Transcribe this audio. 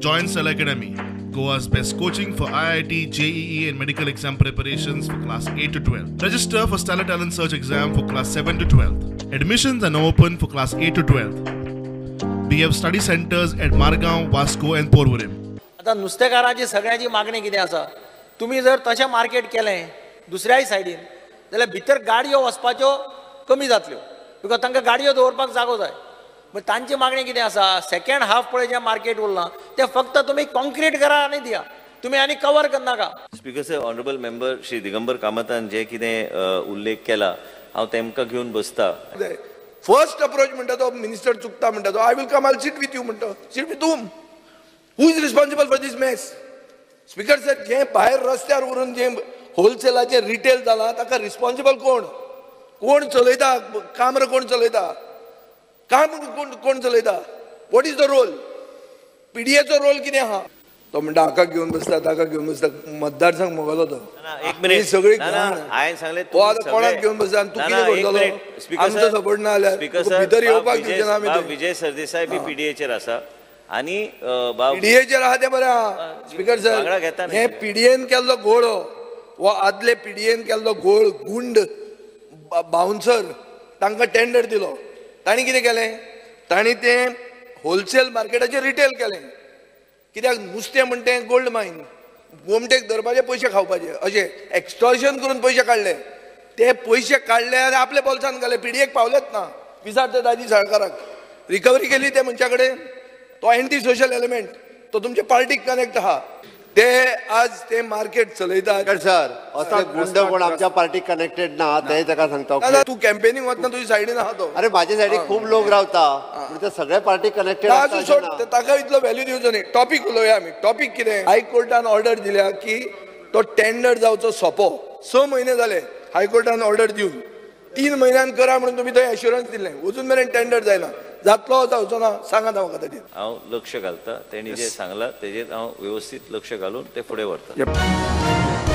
Join Cell Academy, Goa's best coaching for IIT, JEE and medical exam preparations for class 8 to 12. Register for Stellar Talent Search exam for class 7 to 12. Admissions are now open for class 8 to 12. We have study centers at Margaon, Vasco and Porvorim. आता नुस्तेकारांची सगळ्यांची मागणी कितें आसा, तुम्ही जर तशें market केलें दुसऱ्याय सायडीन जाल्यार भितर गाडयो वचपाच्यो कमी जातल्यो, बिकॉज तांकां गाडयो दवरपाक जागो जाय. पण तांची मागणी कितें आसा, सेकंड हाफ पळय जें मार्केट उरलां तें फक्त तुमी कॉन्क्रीट करा आनी दिया, तुमी आनी कवर करनाका. Speaker sir, honourable member Shri Digambar कामतान जे कितें उल्लेख केला हांव तेमकां घेवन बसता. फर्स्ट अप्रोच म्हणटा तो मिनिस्टर चुकता म्हणटा तो, I will come, I sit with you म्हणटा. Sit with whom? Who is responsible for this mess? Speaker sir, जे भायर रस्त्यार व्हरून जे होलसेलाचे रिटेल जाला ताका रिस्पॉन्सिबल कोण? कोण चलयता काम? कोण चलयता काम? कोण चलयता? What is the role? पीडीएचो रोल कितें आहा? तो म्हणटा हाका घेवन बसता, ताका घेवन बसता. मतदारसंघ मोगलो तो. एक मिनिट, सगळी हांवें सांगलें कोणाक घेवन बसता आनी तूं कितें करतलो? आमचो सपोर्ट ना जाल्यार भितर येवपाक दिवचे ना. विजय सरदेसाय बी पीडीएचेर आसा आनी पीडीएचेर आहा तें बरें आहा. स्पीकर सर, हे पीडीएन केल्लो घोळ वो आदले पीडीएन केल्लो घोळ गुंड बाउन्सर तांकां टेंडर दिलो. तांणी कितें केलें? तांणी तें होलसेल मार्केटाचेर रिटेल केलें. कित्याक नुस्तें म्हणटा तें गोल्ड मायन, गोमटेक धरपाचे पयशे खावपाचे, अशें एक्सटॉर्शन करून पयशे काडले. ते पयशे काडले आनी आपल्या बोल्सान घाले. पीडीएक पावलेच ना. विचार ते दाजी साळकाराक. रिकवरी केली त्या मनशा कडेन. तो एंटी सोशल एलिमेंट, तो तुमच्या पार्टीक कनेक्ट आहा. ते आज ते मार्केट चलयतात. सर, असा गुंड कोण आमच्या पार्टीक कनेक्टेड ना ते ताका सांगता. तू कॅम्पेनिंग वतना तुझी सायडीन आहा तो. अरे माझ्या सायडीक खूप लोक रावता, ते सगळ्या पार्टी कनेक्टेड आसता. ताका इतलो व्हॅल्यू दिवचो न्ही. टॉपिक उलोवया आमी. टॉपिक कितें? हायकोर्टान ऑर्डर दिल्या की तो टेंडर जावचो सोंपो. 6 म्हयने जाले हायकोर्टान ऑर्डर दिवन. 3 म्हयन्यान करा म्हणून तुमी थंय एश्युरन्स दिलें. अजून मेरेन टेंडर जायना. जातलो जावचो ना सांगात म्हाका ताचेर. हांव लक्ष घालता. तेणी जे सांगलां तेजेर हांव व्यवस्थित लक्ष घालून ते फुडें व्हरता.